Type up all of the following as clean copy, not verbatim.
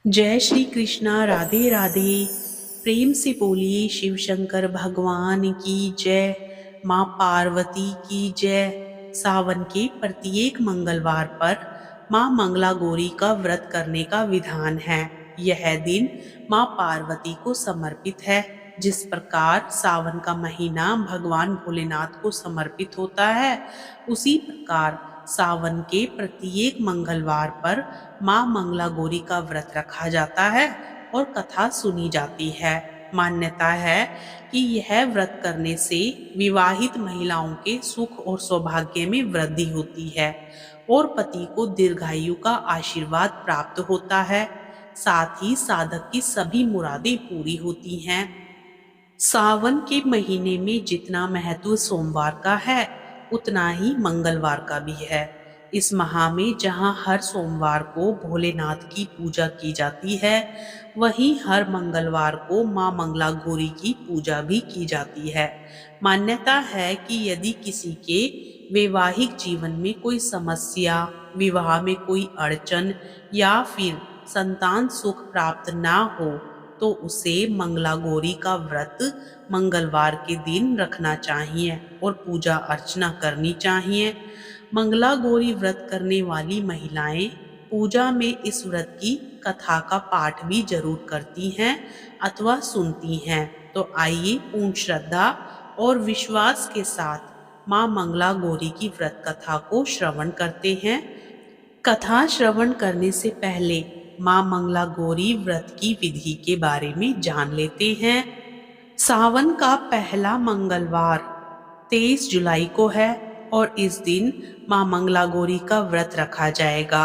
जय श्री कृष्णा, राधे राधे। प्रेम से बोलिए शिव शंकर भगवान की जय, माँ पार्वती की जय। सावन के प्रत्येक मंगलवार पर माँ मंगला गौरी का व्रत करने का विधान है। यह दिन माँ पार्वती को समर्पित है। जिस प्रकार सावन का महीना भगवान भोलेनाथ को समर्पित होता है, उसी प्रकार सावन के प्रत्येक मंगलवार पर माँ मंगला गौरी का व्रत रखा जाता है और कथा सुनी जाती है। मान्यता है कि यह व्रत करने से विवाहित महिलाओं के सुख और सौभाग्य में वृद्धि होती है और पति को दीर्घायु का आशीर्वाद प्राप्त होता है। साथ ही साधक की सभी मुरादें पूरी होती हैं। सावन के महीने में जितना महत्व सोमवार का है, उतना ही मंगलवार का भी है। इस माह में जहाँ हर सोमवार को भोलेनाथ की पूजा की जाती है, वहीं हर मंगलवार को माँ मंगला गौरी की पूजा भी की जाती है। मान्यता है कि यदि किसी के वैवाहिक जीवन में कोई समस्या, विवाह में कोई अड़चन या फिर संतान सुख प्राप्त ना हो, तो उसे मंगला गौरी का व्रत मंगलवार के दिन रखना चाहिए और पूजा अर्चना करनी चाहिए। मंगला गौरी व्रत करने वाली महिलाएं पूजा में इस व्रत की कथा का पाठ भी जरूर करती हैं अथवा सुनती हैं। तो आइए पूर्ण श्रद्धा और विश्वास के साथ माँ मंगला गौरी की व्रत कथा को श्रवण करते हैं। कथा श्रवण करने से पहले माँ मंगला गौरी व्रत की विधि के बारे में जान लेते हैं। सावन का पहला मंगलवार 23 जुलाई को है और इस दिन माँ मंगला गौरी का व्रत रखा जाएगा।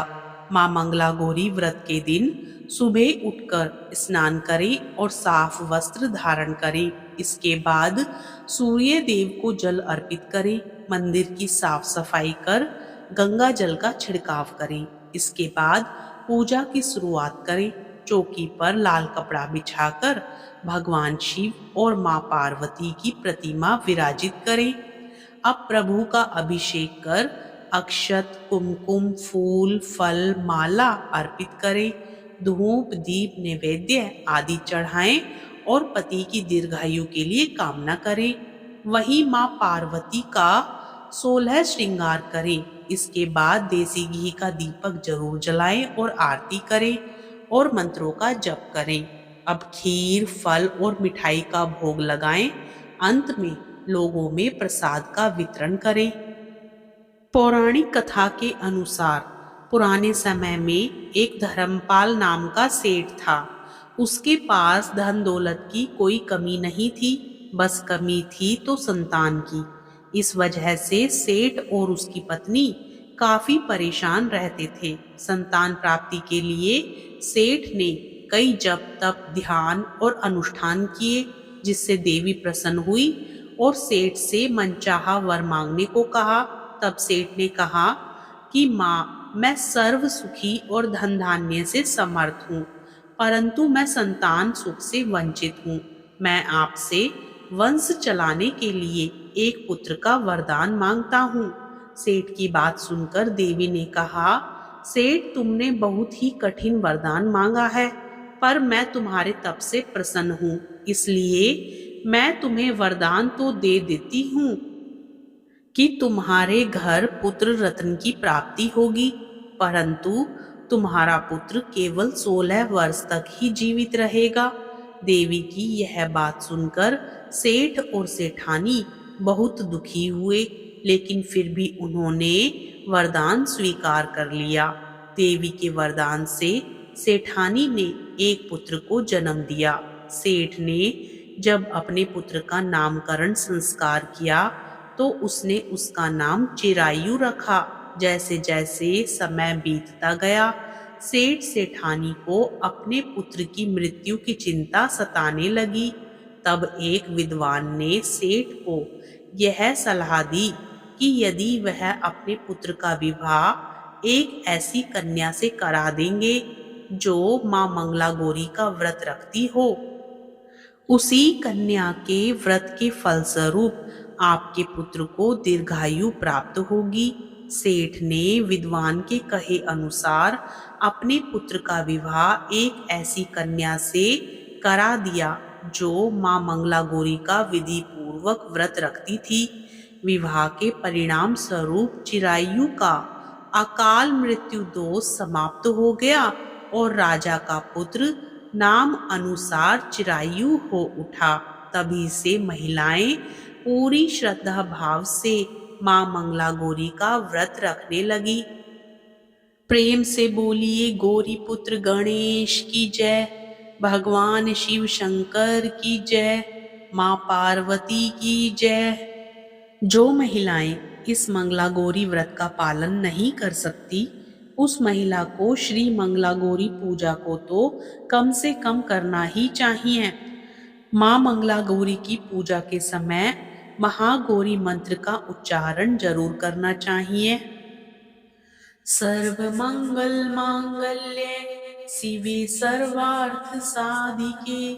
माँ मंगला गौरी व्रत के दिन सुबह उठकर स्नान करें और साफ वस्त्र धारण करें। इसके बाद सूर्य देव को जल अर्पित करें। मंदिर की साफ सफाई कर गंगा जल का छिड़काव करें। इसके बाद पूजा की शुरुआत करें। चौकी पर लाल कपड़ा बिछाकर भगवान शिव और माँ पार्वती की प्रतिमा विराजित करें। अब प्रभु का अभिषेक कर अक्षत, कुमकुम, फूल, फल, माला अर्पित करें। धूप, दीप, नैवेद्य आदि चढ़ाएं और पति की दीर्घायु के लिए कामना करें। वहीं माँ पार्वती का 16 श्रृंगार करें। इसके बाद देसी घी का दीपक जरूर जलाएं और आरती करें और मंत्रों का जप करें। अब खीर, फल और मिठाई का भोग लगाएं। अंत में लोगों में प्रसाद का वितरण करें। पौराणिक कथा के अनुसार पुराने समय में एक धर्मपाल नाम का सेठ था। उसके पास धन दौलत की कोई कमी नहीं थी, बस कमी थी तो संतान की। इस वजह से सेठ और उसकी पत्नी काफी परेशान रहते थे। संतान प्राप्ति के लिए सेठ ने कई जप, तप, ध्यान और अनुष्ठान किए, जिससे देवी प्रसन्न हुई और सेठ से मनचाहा वर मांगने को कहा। तब सेठ ने कहा कि माँ, मैं सर्व सुखी और धन धान्य से समर्थ हूँ, परंतु मैं संतान सुख से वंचित हूँ। मैं आपसे वंश चलाने के लिए एक पुत्र का वरदान मांगता हूँ। सेठ की बात सुनकर देवी ने कहा, सेठ, तुमने बहुत ही कठिन वरदान मांगा है, पर मैं तुम्हारे तप से प्रसन्न हूँ, इसलिए मैं तुम्हें वरदान तो दे देती हूँ कि तुम्हारे घर पुत्र रत्न की प्राप्ति होगी, परंतु तुम्हारा पुत्र केवल 16 वर्ष तक ही जीवित रहेगा। देवी की यह बात सुनकर सेठ और सेठानी बहुत दुखी हुए, लेकिन फिर भी उन्होंने वरदान स्वीकार कर लिया। देवी के वरदान से सेठानी ने एक पुत्र को जन्म दिया। सेठ ने जब अपने पुत्र का नामकरण संस्कार किया तो उसने उसका नाम चिरायु रखा। जैसे जैसे समय बीतता गया, सेठ सेठानी को अपने पुत्र की मृत्यु की चिंता सताने लगी। तब एक विद्वान ने सेठ को यह सलाह दी कि यदि वह अपने पुत्र का विवाह एक ऐसी कन्या से करा देंगे जो माँ मंगला गौरी का व्रत रखती हो, उसी कन्या के व्रत के फलस्वरूप आपके पुत्र को दीर्घायु प्राप्त होगी। सेठ ने विद्वान के कहे अनुसार अपने पुत्र का विवाह एक ऐसी कन्या से करा दिया जो मां मंगला गौरी का विधि पूर्वक व्रत रखती थी। विवाह के परिणाम स्वरूप चिरायु का अकाल मृत्यु दोष समाप्त हो गया और राजा का पुत्र नाम अनुसार चिरायु हो उठा। तभी से महिलाएं पूरी श्रद्धा भाव से मां मंगला गौरी का व्रत रखने लगी। प्रेम से बोलिए गौरी पुत्र गणेश की जय, भगवान शिव शंकर की जय, मां पार्वती की जय। जो महिलाएं इस मंगला गौरी व्रत का पालन नहीं कर सकती, उस महिला को श्री मंगला गौरी पूजा को तो कम से कम करना ही चाहिए। मां मंगला गौरी की पूजा के समय महागौरी मंत्र का उच्चारण जरूर करना चाहिए। सर्वमंगल मांगल्ये शिवे सर्वार्थ साधिके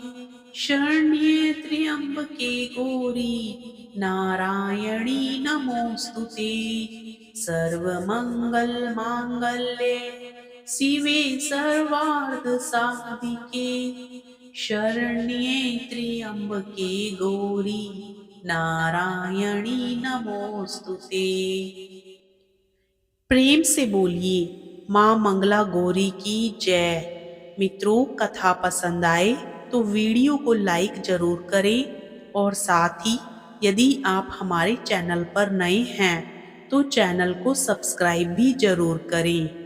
शरण्ये त्र्यंबके गौरी नारायणी नमोस्तुते। सर्वमंगल मांगल्ये शिवे सर्वार्थ साधिके शरण्ये त्र्यंबके गौरी नारायणी नमोस्तुते। प्रेम से बोलिए मां मंगला गौरी की जय। मित्रों, कथा पसंद आए तो वीडियो को लाइक जरूर करें और साथ ही यदि आप हमारे चैनल पर नए हैं तो चैनल को सब्सक्राइब भी जरूर करें।